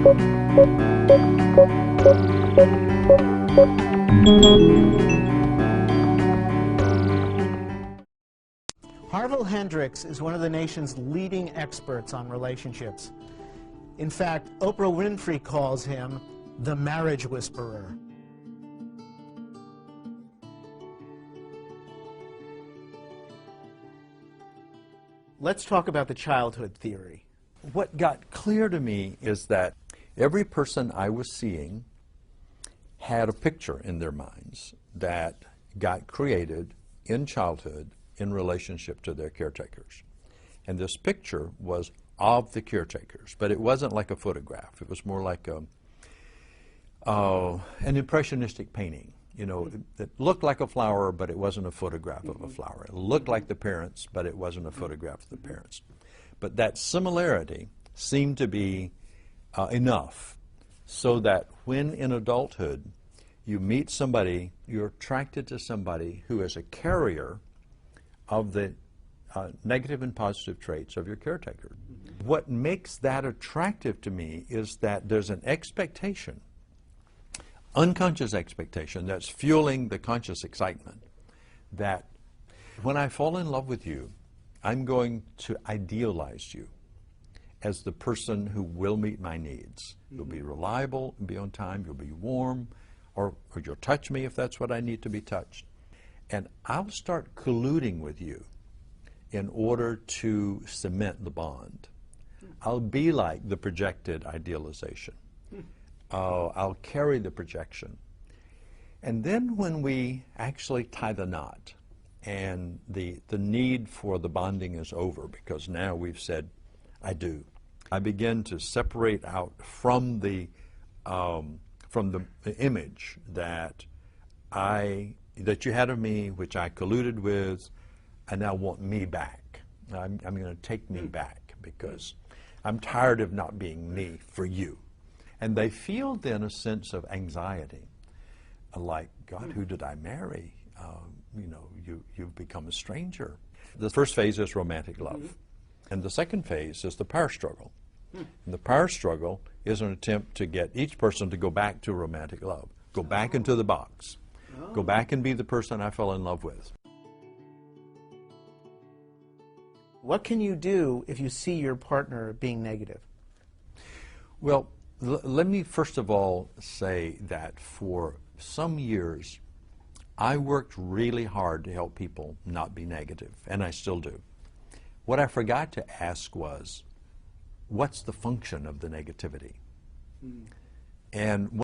Harville Hendricks is one of the nation's leading experts on relationships. In fact, Oprah Winfrey calls him the marriage whisperer. Let's talk about the childhood theory. What got clear to me is that every person I was seeing had a picture in their minds that got created in childhood in relationship to their caretakers. And this picture was of the caretakers, but it wasn't like a photograph. It was more like an impressionistic painting. You know, it looked like a flower, but it wasn't a photograph of a flower. It looked like the parents, but it wasn't a photograph of the parents. But that similarity seemed to be enough so that when in adulthood you meet somebody, you're attracted to somebody who is a carrier of the negative and positive traits of your caretaker. What makes that attractive to me is that there's an expectation, unconscious expectation, that's fueling the conscious excitement, that when I fall in love with you, I'm going to idealize you as the person who will meet my needs. You'll be reliable, be on time, you'll be warm, or you'll touch me if that's what I need to be touched. And I'll start colluding with you in order to cement the bond. I'll be like the projected idealization. I'll carry the projection. And then when we actually tie the knot and the need for the bonding is over because now we've said, I do, I begin to separate out from the image that you had of me, which I colluded with, and now want me back. I'm going to take me back because I'm tired of not being me for you. And they feel then a sense of anxiety, like, God, who did I marry? You know, you've become a stranger. The first phase is romantic love. And the second phase is the power struggle. And the power struggle is an attempt to get each person to go back to romantic love, go back into the box, go back and be the person I fell in love with. What can you do if you see your partner being negative? Well, let me first of all say that for some years, I worked really hard to help people not be negative, and I still do. What I forgot to ask was, what's the function of the negativity? And